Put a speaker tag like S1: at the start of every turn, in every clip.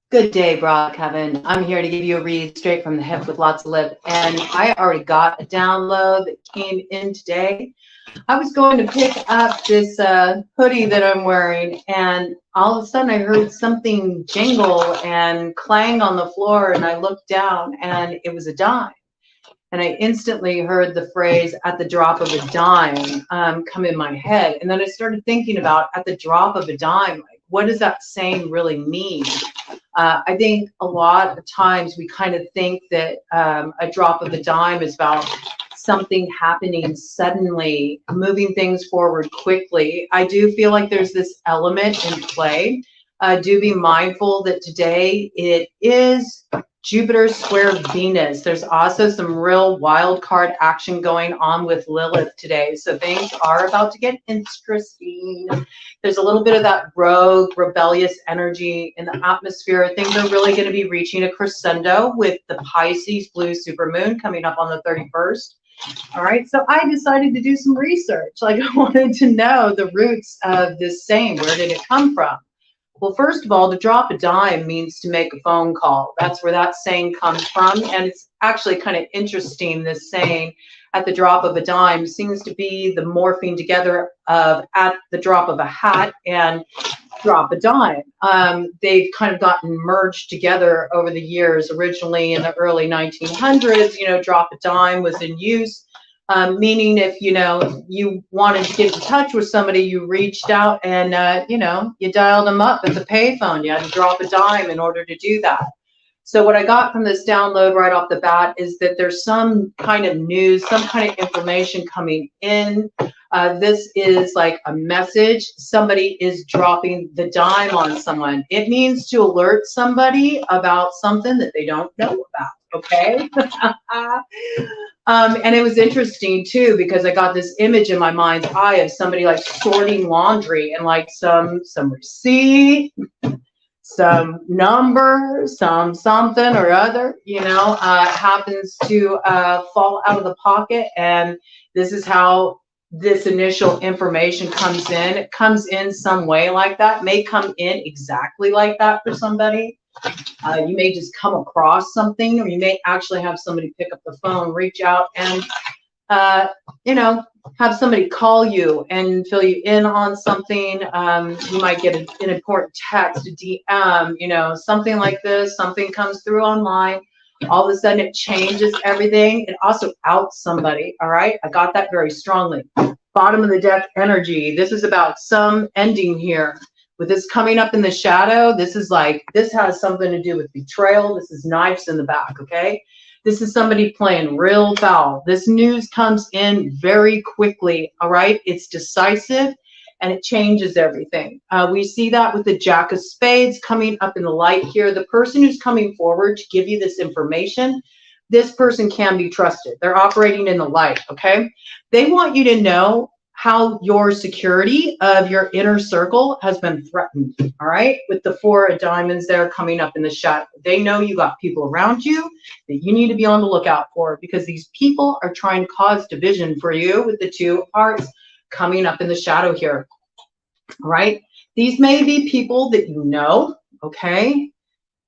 S1: Good day, BroadCoven. I'm here to give you a read straight from the hip with lots of lip. And I already got a download that came in today. I was going to pick up this hoodie that I'm wearing, and all of a sudden I heard something jingle and clang on the floor, and I looked down, and it was a dime. And I instantly heard the phrase "at the drop of a dime" come in my head. And then I started thinking about at the drop of a dime, like, what does that saying really mean? I think a lot of times we kind of think that a drop of a dime is about something happening suddenly, moving things forward quickly. I do feel like there's this element in play. Do be mindful that today it is Jupiter square Venus. There's also some real wild card action going on with Lilith today. So things are about to get interesting. There's a little bit of that rogue, rebellious energy in the atmosphere. Things are really going to be reaching a crescendo with the Pisces blue supermoon coming up on the 31st. All right, so I decided to do some research. Like, I wanted to know the roots of this saying. Where did it come from? Well, first of all, to drop a dime means to make a phone call. That's where that saying comes from. And it's actually kind of interesting, this saying, at the drop of a dime, seems to be the morphing together of at the drop of a hat and drop a dime. They've kind of gotten merged together over the years. Originally in the early 1900s, drop a dime was in use. Meaning if, you wanted to get in touch with somebody, you reached out and, you dialed them up at the payphone. You had to drop a dime in order to do that. So what I got from this download right off the bat is that there's some kind of news, some kind of information coming in. This is like a message. Somebody is dropping the dime on someone. It means to alert somebody about something that they don't know about, okay? And it was interesting too, because I got this image in my mind's eye of somebody like sorting laundry and like some receipt, some number, something or other, happens to fall out of the pocket. And this is how this initial information comes in. It comes in some way like that, may come in exactly like that for somebody. You may just come across something, or you may actually have somebody pick up the phone, reach out, and have somebody call you and fill you in on something. You might get an important text, a DM, something like this. Something comes through online. All of a sudden, it changes everything. It also outs somebody. All right, I got that very strongly. Bottom of the deck energy. This is about some ending here. With this coming up in the shadow, this has something to do with betrayal. This is knives in the back, okay? This is somebody playing real foul. This news comes in very quickly, all right? It's decisive, and it changes everything. We see that with the Jack of Spades coming up in the light here. The person who's coming forward to give you this information, this person can be trusted. They're operating in the light, okay? They want you to know how your security of your inner circle has been threatened, all right? With the Four of Diamonds there coming up in the shadow. They know you got people around you that you need to be on the lookout for, because these people are trying to cause division for you with the Two of Hearts coming up in the shadow here, all right? These may be people that you know, okay?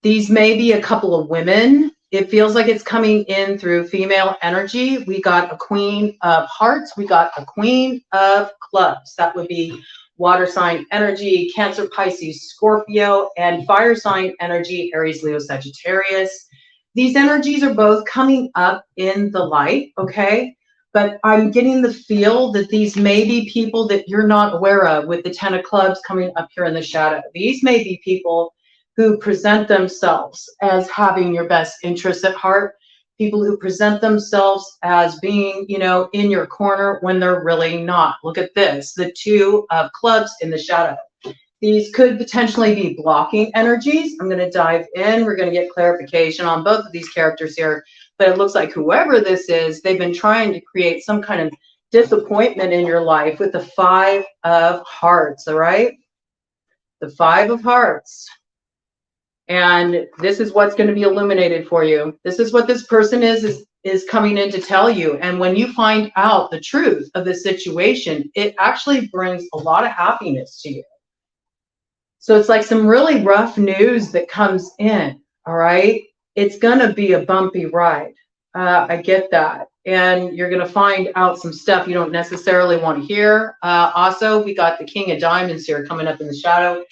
S1: These may be a couple of women. It feels like it's coming in through female energy. We got a Queen of Hearts. We got a Queen of Clubs. That would be water sign energy, Cancer, Pisces, Scorpio, and fire sign energy, Aries, Leo, Sagittarius. These energies are both coming up in the light, okay? But I'm getting the feel that these may be people that you're not aware of, with the Ten of Clubs coming up here in the shadow. These may be people who present themselves as having your best interests at heart, people who present themselves as being, in your corner when they're really not. Look at this, the Two of Clubs in the shadow. These could potentially be blocking energies. I'm going to dive in. We're going to get clarification on both of these characters here. But it looks like whoever this is, they've been trying to create some kind of disappointment in your life with the Five of Hearts, all right? The Five of Hearts. And this is what's going to be illuminated for you. This is what this person is coming in to tell you. And when you find out the truth of the situation, it actually brings a lot of happiness to you. So it's like some really rough news that comes in, all right? It's going to be a bumpy ride. I get that. And you're going to find out some stuff you don't necessarily want to hear. Also, we got the King of Diamonds here coming up in the shadow.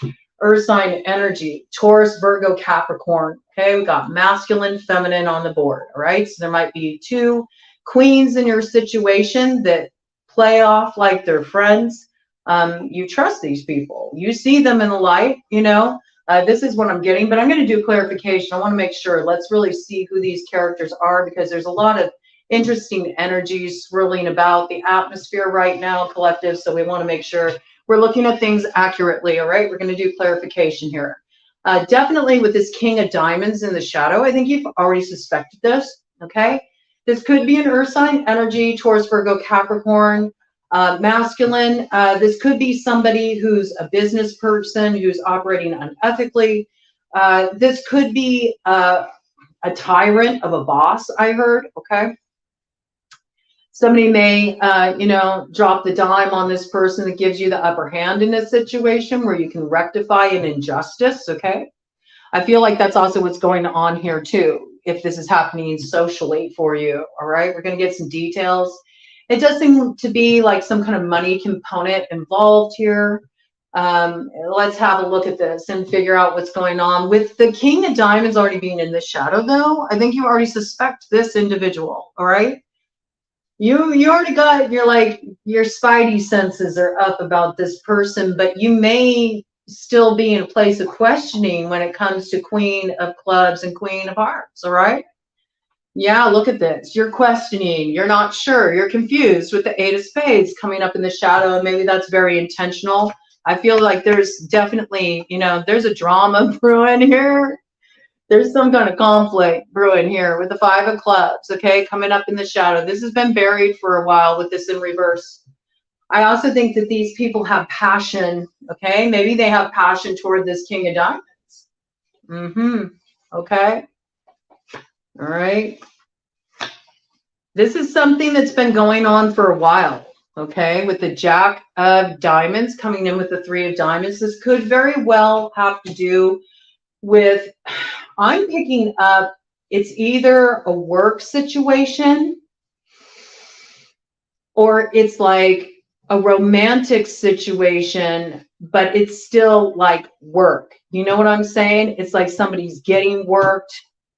S1: Earth sign energy, Taurus, Virgo, Capricorn. Okay, we got masculine, feminine on the board, all right? So there might be two queens in your situation that play off like they're friends. You trust these people. You see them in the light, you know. This is what I'm getting, but I'm going to do clarification. I want to make sure. Let's really see who these characters are, because there's a lot of interesting energies swirling about the atmosphere right now, collective. So we want to make sure we're looking at things accurately. All right, we're going to do clarification here. Definitely with this King of Diamonds in the shadow, I think you've already suspected this. Okay, this could be an earth sign energy, Taurus, Virgo, Capricorn. Masculine, this could be somebody who's a business person who's operating unethically. This could be a tyrant of a boss, I heard, okay? Somebody may, drop the dime on this person that gives you the upper hand in a situation where you can rectify an injustice, okay? I feel like that's also what's going on here too, if this is happening socially for you, all right? We're going to get some details. It does seem to be like some kind of money component involved here. Let's have a look at this and figure out what's going on. With the King of Diamonds already being in the shadow, though, I think you already suspect this individual, all right? You already got your spidey senses are up about this person, but you may still be in a place of questioning when it comes to Queen of Clubs and Queen of Hearts, all right? Yeah, look at this. You're questioning. You're not sure. You're confused with the Eight of Spades coming up in the shadow, and maybe that's very intentional. I feel like there's definitely, there's a drama brewing here. There's some kind of conflict brewing here with the Five of Clubs, okay, coming up in the shadow. This has been buried for a while with this in reverse. I also think that these people have passion, okay? Maybe they have passion toward this King of Diamonds. Okay. All right. This is something that's been going on for a while, okay? With the Jack of Diamonds coming in with the Three of Diamonds. This could very well have to do with, I'm picking up, it's either a work situation or it's like a romantic situation, but it's still like work. You know what I'm saying? It's like somebody's getting worked.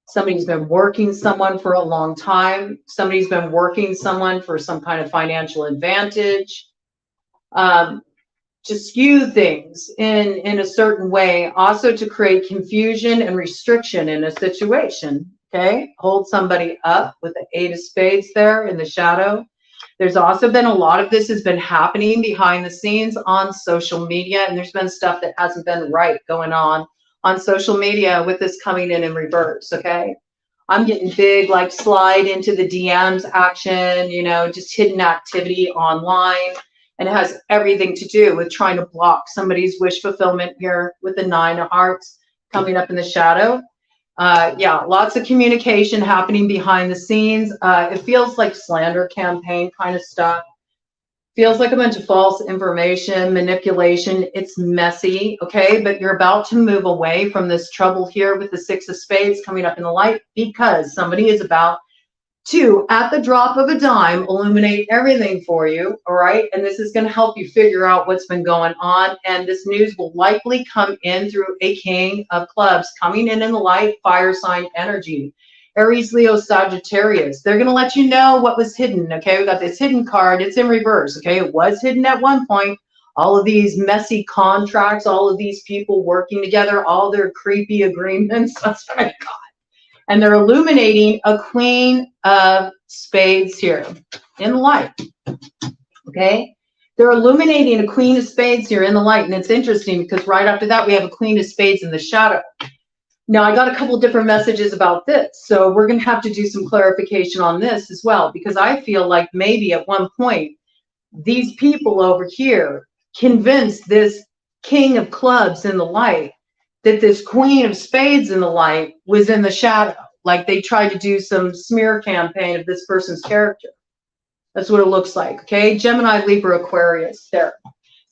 S1: Somebody's been working someone for a long time. Somebody's been working someone for some kind of financial advantage. To skew things in a certain way, also to create confusion and restriction in a situation, okay? Hold somebody up with the Eight of Spades there in the shadow. There's also been a lot of this has been happening behind the scenes on social media, and there's been stuff that hasn't been right going on social media with this coming in reverse, okay? I'm getting big, like slide into the DMs action, just hidden activity online. And it has everything to do with trying to block somebody's wish fulfillment here with the Nine of Hearts coming up in the shadow. Yeah, lots of communication happening behind the scenes. It feels like slander campaign kind of stuff. Feels like a bunch of false information, manipulation. It's messy, okay? But you're about to move away from this trouble here with the Six of Spades coming up in the light, because somebody is about to, at the drop of a dime, illuminate everything for you, all right? And this is going to help you figure out what's been going on. And this news will likely come in through a King of Clubs coming in the light, fire sign energy. Aries, Leo, Sagittarius. They're going to let you know what was hidden, okay? We got this hidden card. It's in reverse, okay? It was hidden at one point. All of these messy contracts, all of these people working together, all their creepy agreements. That's what I got. And they're illuminating a Queen of Spades here in the light, okay? They're illuminating a Queen of Spades here in the light. And it's interesting because right after that, we have a Queen of Spades in the shadow. Now, I got a couple different messages about this, so we're going to have to do some clarification on this as well, because I feel like maybe at one point, these people over here convinced this King of Clubs in the light that this Queen of Spades in the light was in the shadow. Like they tried to do some smear campaign of this person's character. That's what it looks like, okay? Gemini, Libra, Aquarius, there.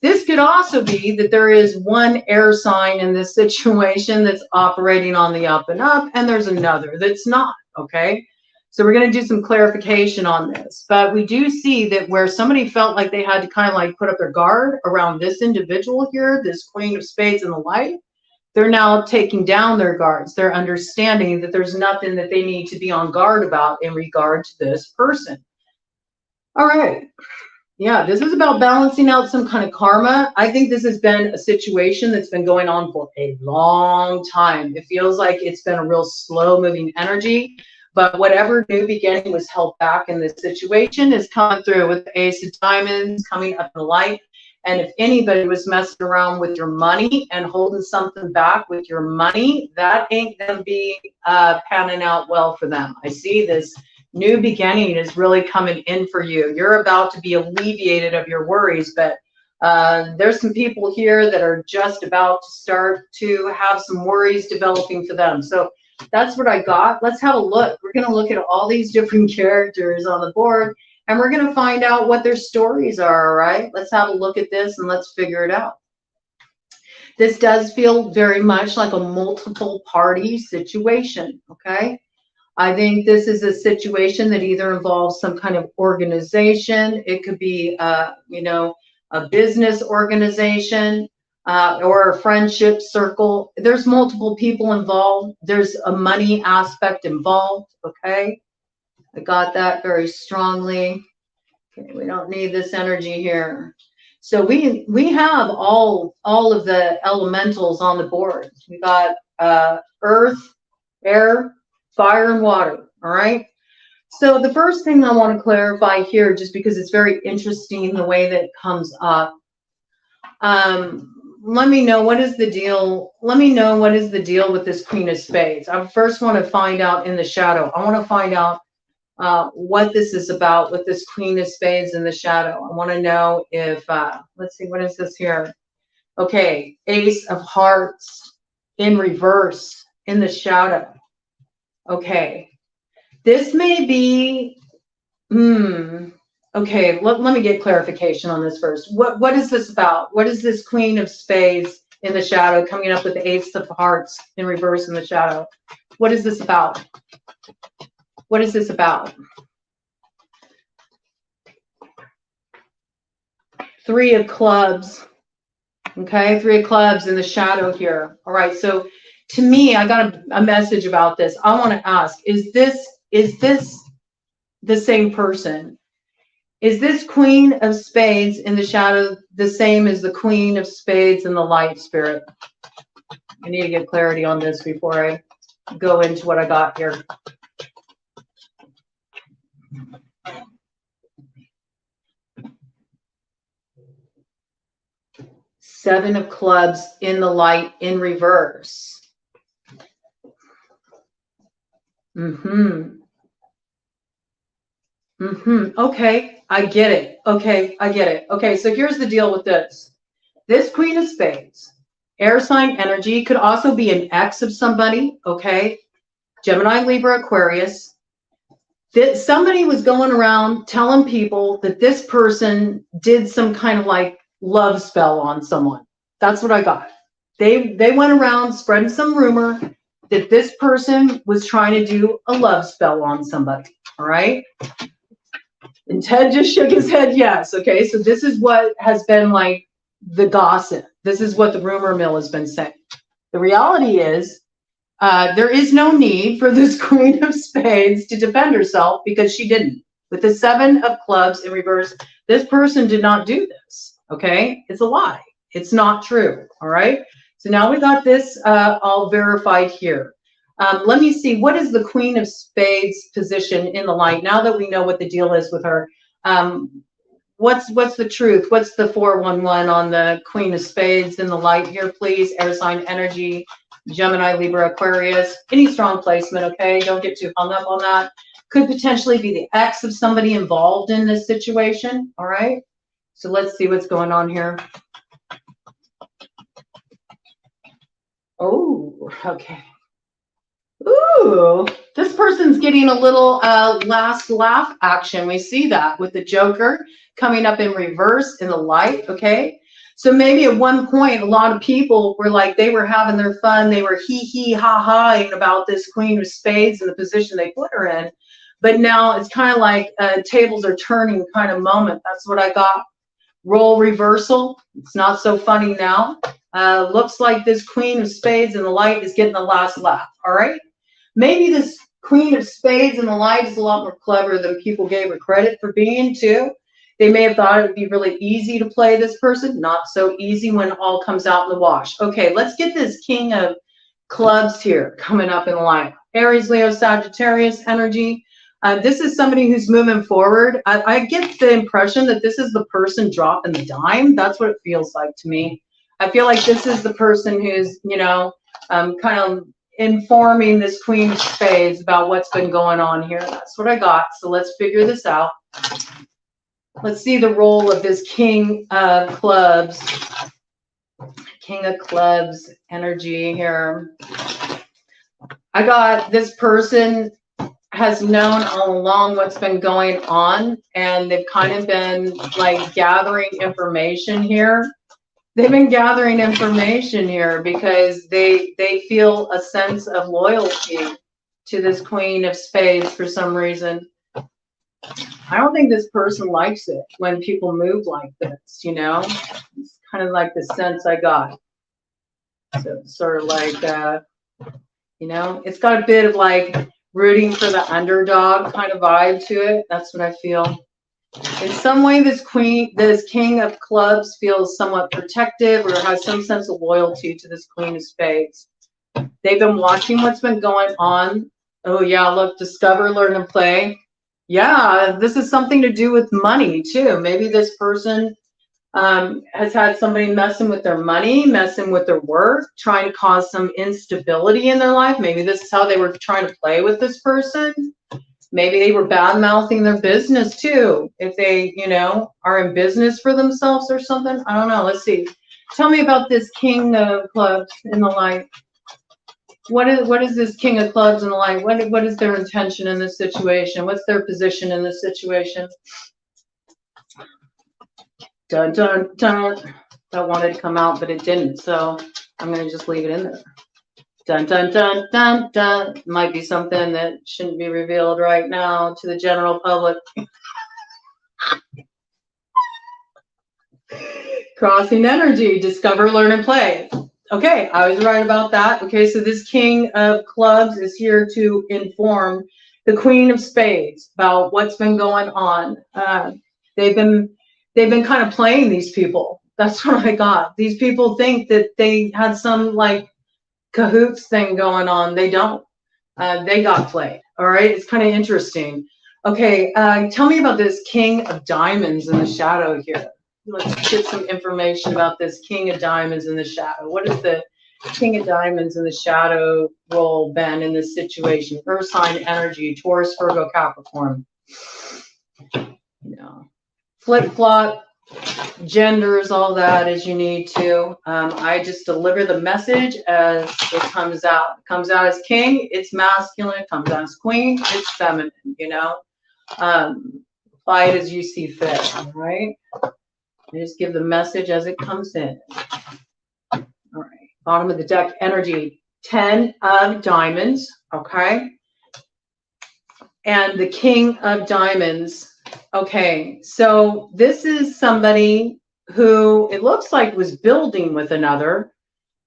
S1: This could also be that there is one air sign in this situation that's operating on the up and up, and there's another that's not, okay? So we're going to do some clarification on this. But we do see that where somebody felt like they had to kind of like put up their guard around this individual here, this Queen of Spades in the light, they're now taking down their guards. They're understanding that there's nothing that they need to be on guard about in regard to this person. All right. Yeah, this is about balancing out some kind of karma. I think this has been a situation that's been going on for a long time. It feels like it's been a real slow moving energy, but whatever new beginning was held back in this situation is coming through with the Ace of Diamonds coming up in the light. And if anybody was messing around with your money and holding something back with your money, that ain't going to be panning out well for them. I see this new beginning is really coming in for you. You're about to be alleviated of your worries, but there's some people here that are just about to start to have some worries developing for them. So that's what I got. Let's have a look. We're going to look at all these different characters on the board, and we're going to find out what their stories are, all right? Let's have a look at this and let's figure it out. This does feel very much like a multiple party situation, okay? I think this is a situation that either involves some kind of organization. It could be, you know, a business organization or a friendship circle. There's multiple people involved. There's a money aspect involved, okay? I got that very strongly. Okay, we don't need this energy here. So we have all of the elementals on the board. We got earth, air, fire, and water, all right? So the first thing I want to clarify here, just because it's very interesting the way that it comes up, let me know what is the deal. Let me know what is the deal with this Queen of Spades. I first want to find out in the shadow. I want to find out what this is about with this Queen of Spades in the shadow. I want to know if, let's see, what is this here? Okay, Ace of Hearts in reverse in the shadow. Okay, this may be, okay, let me get clarification on this first. What is this about? What is this Queen of Spades in the shadow coming up with the Ace of Hearts in reverse in the shadow? What is this about? What is this about? Three of Clubs. Okay, Three of Clubs in the shadow here. All right, so to me, I got a message about this. I want to ask, is this the same person? Is this Queen of Spades in the shadow the same as the Queen of Spades in the light, Spirit? I need to get clarity on this before I go into what I got here. Seven of Clubs in the light in reverse. Okay, I get it. Okay, I get it. Okay, so here's the deal with this. This Queen of Spades, air sign energy, could also be an ex of somebody, okay? Gemini, Libra, Aquarius. That somebody was going around telling people that this person did some kind of like love spell on someone. That's what I got. They went around spreading some rumor that this person was trying to do a love spell on somebody, all right? And Ted just shook his head yes, okay? So this is what has been like the gossip. This is what the rumor mill has been saying. The reality is there is no need for this Queen of Spades to defend herself because she didn't. With the Seven of Clubs in reverse, this person did not do this, okay? It's a lie. It's not true, all right? So now we got this all verified here. Let me see, what is the Queen of Spades position in the light? Now that we know what the deal is with her, what's the truth? What's the 411 on the Queen of Spades in the light here, please? Air sign energy, Gemini, Libra, Aquarius. Any strong placement, okay? Don't get too hung up on that. Could potentially be the ex of somebody involved in this situation, all right? So let's see what's going on here. Oh, okay. Ooh, this person's getting a little last laugh action. We see that with the Joker coming up in reverse in the light, okay? So maybe at one point, a lot of people were like, they were having their fun. They were hee ha haing about this Queen of Spades and the position they put her in. But now it's kind of like tables are turning kind of moment. That's what I got. Role reversal. It's not so funny now. Looks like this Queen of Spades in the light is getting the last laugh. All right. Maybe this Queen of Spades in the light is a lot more clever than people gave her credit for being too. They may have thought it would be really easy to play this person. Not so easy when it all comes out in the wash. Okay, let's get this King of Clubs here coming up in the line. Aries, Leo, Sagittarius energy. This is somebody who's moving forward. I get the impression that this is the person dropping the dime. That's what it feels like to me. I feel like this is the person who's, you know, kind of informing this Queen of Spades about what's been going on here. That's what I got. So let's figure this out. Let's see the role of this King of Clubs. King of Clubs energy here. I got this person has known all along what's been going on, and they've kind of been like gathering information here. They've been gathering information here because they feel a sense of loyalty to this Queen of Spades for some reason. I don't think this person likes it when people move like this, you know? It's kind of like the sense I got. So sort of like, you know, it's got a bit of like rooting for the underdog kind of vibe to it. That's what I feel. In some way, this King of Clubs feels somewhat protective or has some sense of loyalty to this Queen of Spades. They've been watching what's been going on. Oh yeah, look, discover, learn, and play. Yeah, this is something to do with money too. Maybe this person has had somebody messing with their money, messing with their work, trying to cause some instability in their life. Maybe this is how they were trying to play with this person. Maybe they were bad-mouthing their business too. If they, you know, are in business for themselves or something. I don't know. Let's see. Tell me about this King of Clubs in the light. What is this King of Clubs in the light? What is their intention in this situation? What's their position in this situation? Dun, dun, dun. That wanted to come out, but it didn't. So I'm going to just leave it in there. Dun, dun, dun, dun, dun. Might be something that shouldn't be revealed right now to the general public. Crossing energy, discover, learn, and play. Okay, I was right about that. Okay, so this King of Clubs is here to inform the Queen of Spades about what's been going on. They've been kind of playing these people. That's what I got. These people think that they had some like cahoots thing going on. They don't. They got played. All right, it's kind of interesting. Okay, tell me about this King of Diamonds in the shadow here. Let's get some information about this King of Diamonds in the shadow. What is the King of Diamonds in the shadow role been in this situation? Earth sign energy, Taurus, Virgo, Capricorn. You know, flip-flop, genders, all that as you need to. I just deliver the message as it comes out. It comes out as king, it's masculine. It comes out as queen, it's feminine, you know. Apply it as you see fit, all right? I just give the message as it comes in. All right, bottom of the deck energy, 10 of diamonds, okay? And the King of Diamonds. Okay, so this is somebody who it looks like was building with another.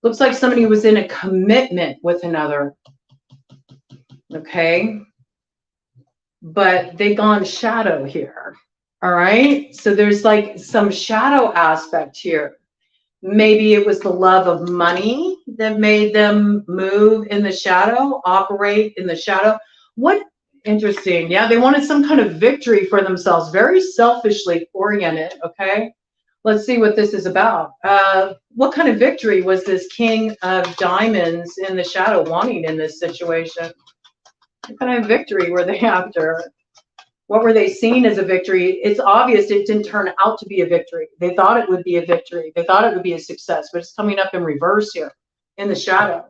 S1: Looks like somebody was in a commitment with another. Okay, but they gone shadow here. All right, so there's like some shadow aspect here. Maybe it was the love of money that made them move in the shadow, operate in the shadow. What interesting. Yeah, they wanted some kind of victory for themselves, very selfishly oriented. Okay, let's see what this is about. What kind of victory was this King of Diamonds in the shadow wanting in this situation? What kind of victory were they after? What were they seeing as a victory? It's obvious it didn't turn out to be a victory. They thought it would be a victory. They thought it would be a success, but it's coming up in reverse here in the shadow.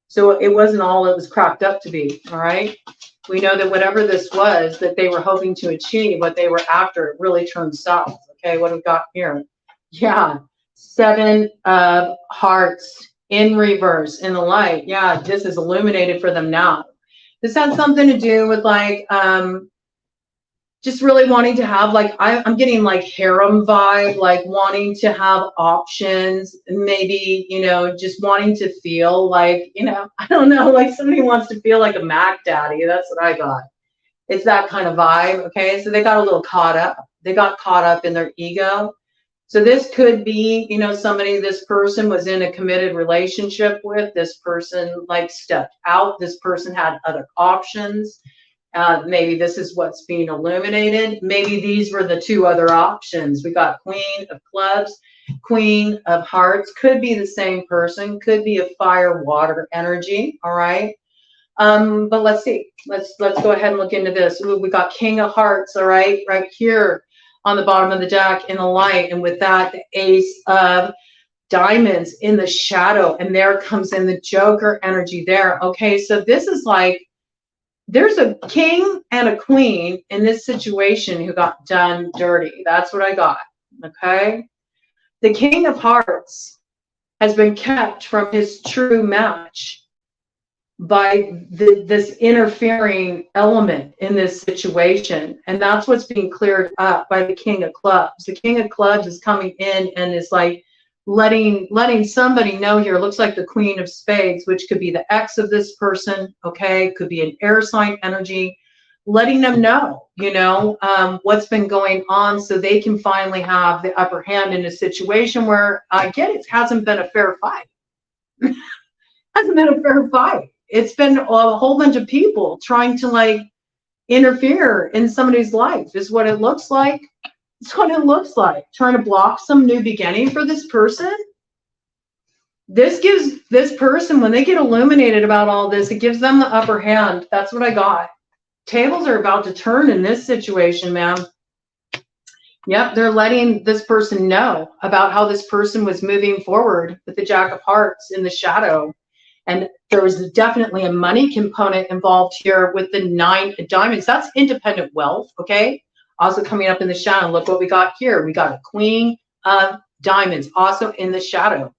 S1: So it wasn't all it was cracked up to be, all right? We know that whatever this was that they were hoping to achieve, what they were after, it really turned south. Okay, what have we got here? Yeah, Seven of Hearts in reverse in the light. Yeah, this is illuminated for them now. This has something to do with like just really wanting to have like I'm getting like harem vibe, like wanting to have options, maybe, you know, just wanting to feel like, you know, I don't know, like somebody wants to feel like a Mac daddy. That's what I got. It's that kind of vibe. Okay, so they got a little caught up. They got caught up in their ego. So this could be, you know, somebody this person was in a committed relationship with. This person like stepped out. This person had other options. Maybe this is what's being illuminated. Maybe these were the two other options. We got Queen of Clubs, Queen of Hearts. Could be the same person. Could be a fire water energy. All right. But let's see. Let's go ahead and look into this. Ooh, we got King of Hearts. All right, right here on the bottom of the deck in the light, and with that, the Ace of Diamonds in the shadow, and there comes in the Joker energy there. Okay, so this is like there's a king and a queen in this situation who got done dirty. That's what I got. Okay, the King of Hearts has been kept from his true match by this interfering element in this situation, and that's what's being cleared up by the King of Clubs. The King of Clubs is coming in and is like letting somebody know here. Looks like the Queen of Spades, which could be the ex of this person. Okay, could be an air sign energy, letting them know, you know, what's been going on, so they can finally have the upper hand in a situation where I get it hasn't been a fair fight. Hasn't been a fair fight. It's been a whole bunch of people trying to like interfere in somebody's life is what it looks like. It's what it looks like. Trying to block some new beginning for this person. This gives this person, when they get illuminated about all this, it gives them the upper hand. That's what I got. Tables are about to turn in this situation, man. Yep, they're letting this person know about how this person was moving forward with the Jack of Hearts in the shadow. And there was definitely a money component involved here with the Nine of Diamonds. That's independent wealth, okay? Also coming up in the shadow. Look what we got here. We got a Queen of Diamonds also in the shadow.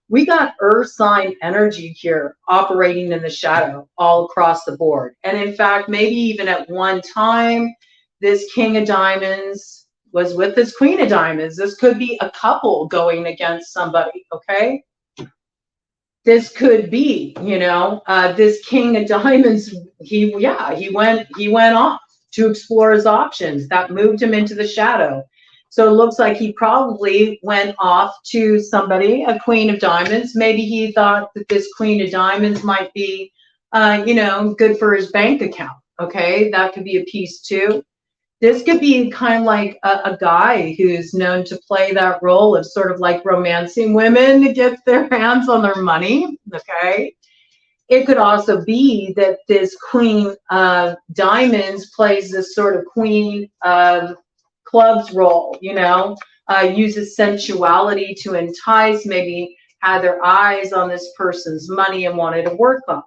S1: We got earth sign energy here operating in the shadow all across the board. And in fact, maybe even at one time, this King of Diamonds was with this Queen of Diamonds. This could be a couple going against somebody, okay? This could be, you know, this King of Diamonds, he went off to explore his options. That moved him into the shadow. So it looks like he probably went off to somebody, a Queen of Diamonds. Maybe he thought that this Queen of Diamonds might be, you know, good for his bank account. Okay, that could be a piece too. This could be kind of like a guy who's known to play that role of sort of like romancing women to get their hands on their money, okay? It could also be that this Queen of Diamonds plays this sort of Queen of Clubs role, you know, uses sensuality to entice, maybe had their eyes on this person's money and wanted to work on.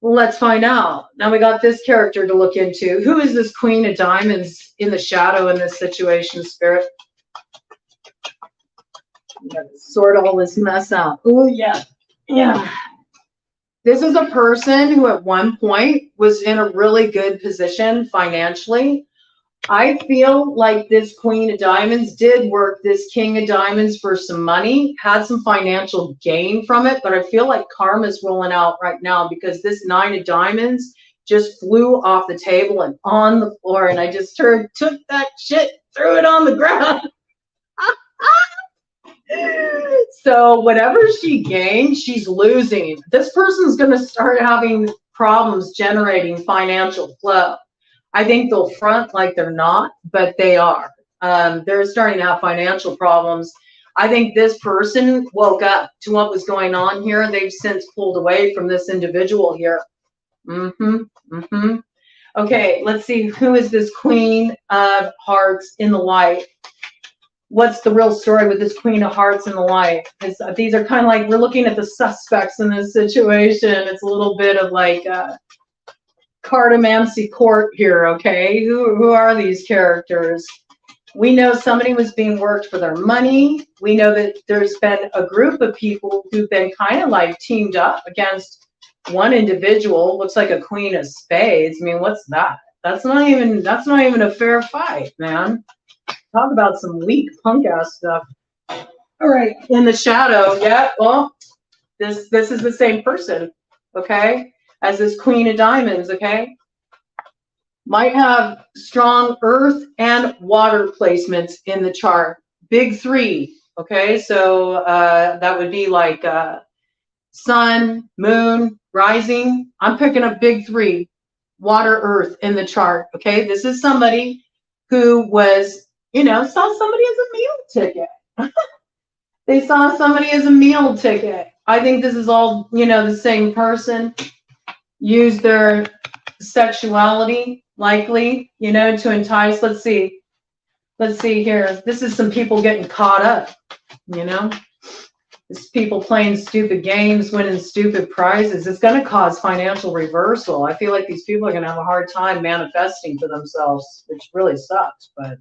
S1: Well, let's find out. Now we got this character to look into. Who is this Queen of Diamonds in the shadow in this situation, Spirit? We gotta sort all this mess out. Oh, yeah. Yeah. This is a person who at one point was in a really good position financially. I feel like this Queen of Diamonds did work this King of Diamonds for some money, had some financial gain from it, but I feel like karma's rolling out right now because this Nine of Diamonds just flew off the table and on the floor, and I just took that shit, threw it on the ground. So whatever she gained, she's losing. This person's going to start having problems generating financial flow. I think they'll front like they're not, but they are. They're starting to have financial problems. I think this person woke up to what was going on here. They've since pulled away from this individual here. Okay, let's see. Who is this Queen of Hearts in the light? What's the real story with this Queen of Hearts in the light? These are kind of like, we're looking at the suspects in this situation. It's a little bit of like cartomancy court here, okay? Who are these characters? We know somebody was being worked for their money. We know that there's been a group of people who've been kind of like teamed up against one individual. Looks like a queen of spades. I mean, what's that? That's not even a fair fight, man. Talk about some weak punk ass stuff. All right, in the shadow, yeah. Well, this is the same person, okay, as this queen of diamonds, okay. Might have strong earth and water placements in the chart. Big three, okay? So that would be like sun, moon, rising. I'm picking up big three, water, earth in the chart, okay? This is somebody who was, you know, saw somebody as a meal ticket. They saw somebody as a meal ticket. I think this is all, you know, the same person. Use their sexuality, likely, you know, to entice. Let's see here. This is some people getting caught up, you know. This people playing stupid games, winning stupid prizes. It's going to cause financial reversal. I feel like these people are going to have a hard time manifesting for themselves, which really sucks. But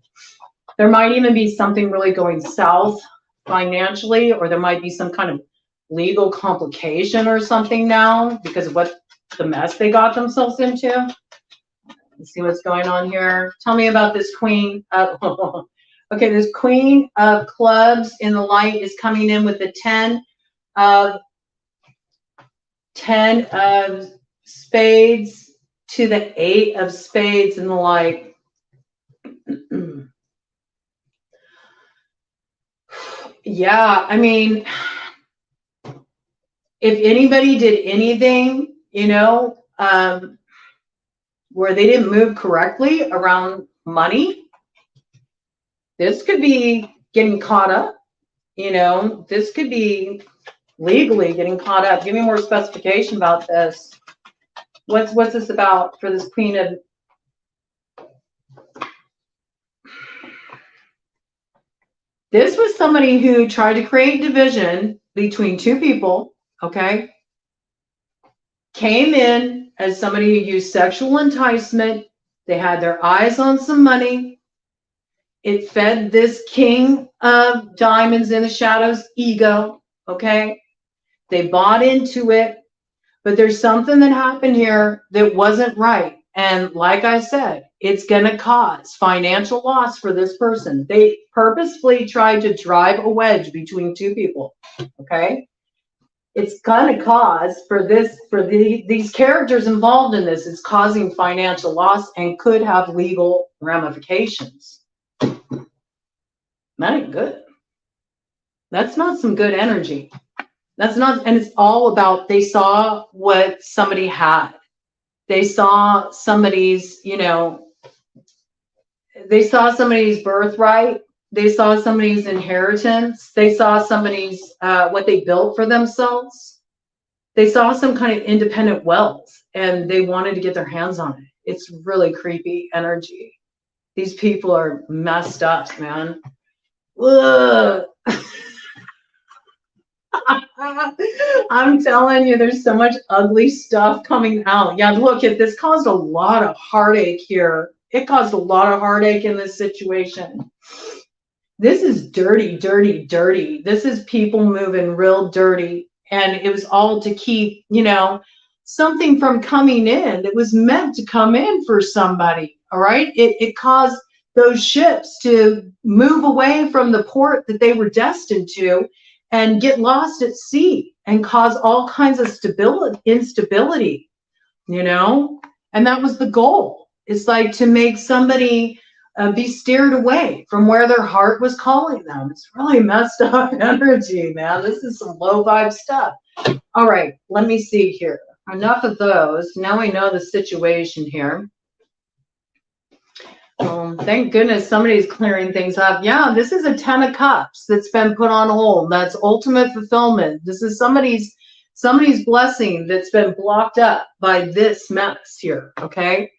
S1: there might even be something really going south financially, or there might be some kind of legal complication or something now because of what the mess they got themselves into. Let's see what's going on here. Tell me about this queen. Okay, this queen of clubs in the light is coming in with the 10 of spades to the 8 of spades in the light. Yeah, I mean, if anybody did anything, you know, where they didn't move correctly around money, this could be getting caught up, you know, this could be legally getting caught up. Give me more specification about this. What's this about for this queen of... This was somebody who tried to create division between two people, okay? Came in as somebody who used sexual enticement. They had their eyes on some money. It fed this king of diamonds in the shadows ego, okay? They bought into it, but there's something that happened here that wasn't right. And like I said, it's going to cause financial loss for this person. They purposefully tried to drive a wedge between two people, okay? It's going to cause these characters involved in this, it's causing financial loss and could have legal ramifications. That ain't good. That's not some good energy. That's not, and it's all about, they saw what somebody had. They saw somebody's, you know, they saw somebody's birthright. They saw somebody's inheritance. They saw somebody's, what they built for themselves. They saw some kind of independent wealth and they wanted to get their hands on it. It's really creepy energy. These people are messed up, man. Ugh. I'm telling you, there's so much ugly stuff coming out. Yeah, look, this caused a lot of heartache here. It caused a lot of heartache in this situation. This is dirty, dirty, dirty. This is people moving real dirty. And it was all to keep, you know, something from coming in that was meant to come in for somebody. All right. It caused those ships to move away from the port that they were destined to and get lost at sea and cause all kinds of instability, you know? And that was the goal. It's like to make somebody be steered away from where their heart was calling them. It's really messed up energy, man. This is some low vibe stuff. All right, let me see here. Enough of those. Now we know the situation here. Thank goodness somebody's clearing things up. Yeah, this is a 10 of cups that's been put on hold. That's ultimate fulfillment. This is somebody's blessing that's been blocked up by this mess here, okay?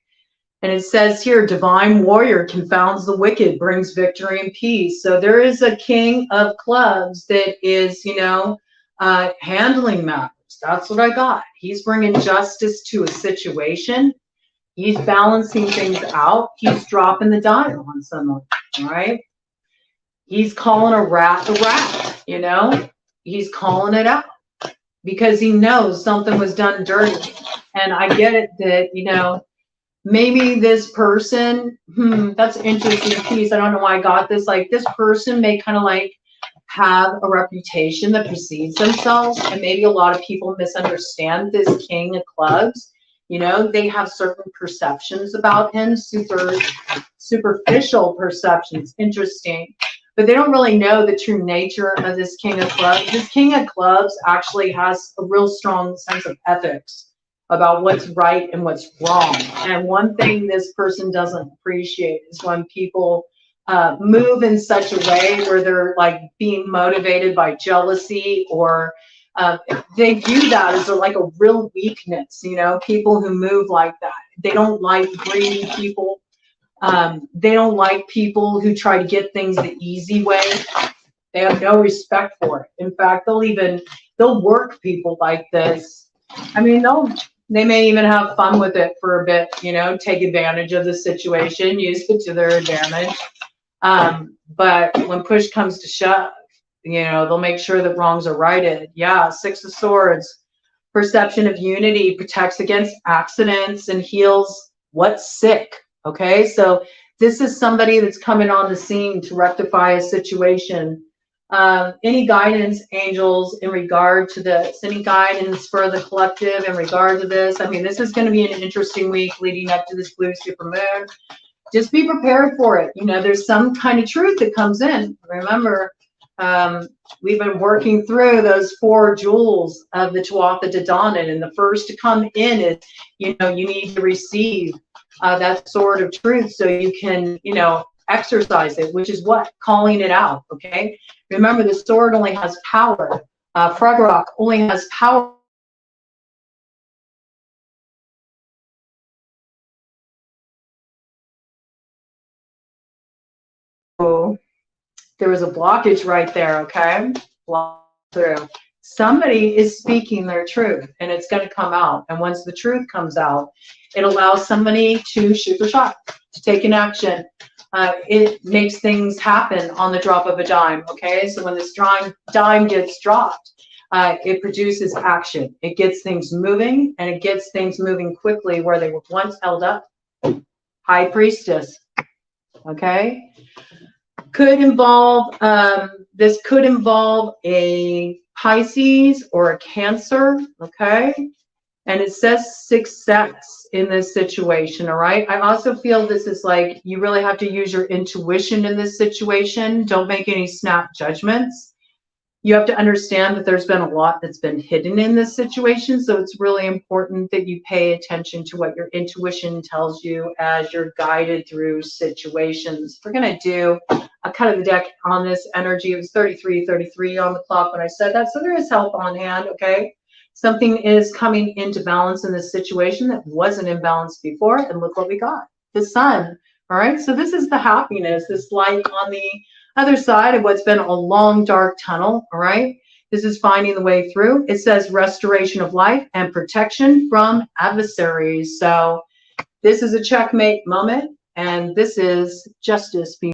S1: And it says here, divine warrior confounds the wicked, brings victory and peace. So there is a king of clubs that is, you know, handling matters. That's what I got. He's bringing justice to a situation. He's balancing things out. He's dropping the dial on someone. all right? He's calling a rat, you know? He's calling it out because he knows something was done dirty. And I get it that, you know, maybe this person, that's an interesting piece. I don't know why I got this. Like, this person may kind of like have a reputation that precedes themselves, and maybe a lot of people misunderstand this King of Clubs. You know, they have certain perceptions about him, superficial perceptions. Interesting. But they don't really know the true nature of this King of Clubs. This King of Clubs actually has a real strong sense of ethics about what's right and what's wrong. And one thing this person doesn't appreciate is when people move in such a way where they're like being motivated by jealousy, or they view that as like a real weakness. You know, people who move like that, they don't like greedy people. They don't like people who try to get things the easy way. They have no respect for it. In fact, they'll work people like this. I mean, they may even have fun with it for a bit, you know, take advantage of the situation, use it to their advantage. But when push comes to shove, you know, they'll make sure that wrongs are righted. Yeah, Six of Swords, perception of unity, protects against accidents and heals what's sick. Okay, so this is somebody that's coming on the scene to rectify a situation. Any guidance, angels, in regard to this? Any guidance for the collective in regard to this? I mean, this is going to be an interesting week leading up to this blue supermoon. Just be prepared for it. You know, there's some kind of truth that comes in. Remember, we've been working through those 4 jewels of the Tuatha De Danann, and the first to come in is, you know, you need to receive that sword of truth so you can, you know, exercise it, which is what? Calling it out, okay? Remember, the sword only has power. Frogrock only has power. Oh, there was a blockage right there, okay? Block through. Somebody is speaking their truth, and it's going to come out. And once the truth comes out, it allows somebody to shoot their shot, to take an action. It makes things happen on the drop of a dime, okay? So when this dime gets dropped, it produces action. It gets things moving, and it gets things moving quickly where they were once held up. High Priestess, okay? Could involve, this could involve a Pisces or a Cancer, okay? And it says success in this situation, all right? I also feel this is like, you really have to use your intuition in this situation. Don't make any snap judgments. You have to understand that there's been a lot that's been hidden in this situation. So it's really important that you pay attention to what your intuition tells you as you're guided through situations. We're going to do a cut of the deck on this energy. It was 33 on the clock when I said that. So there is help on hand, okay? Something is coming into balance in this situation that wasn't in balance before. And look what we got, the sun. All right, so this is the happiness, this light on the other side of what's been a long, dark tunnel. All right, this is finding the way through. It says restoration of life and protection from adversaries. So this is a checkmate moment, and this is justice being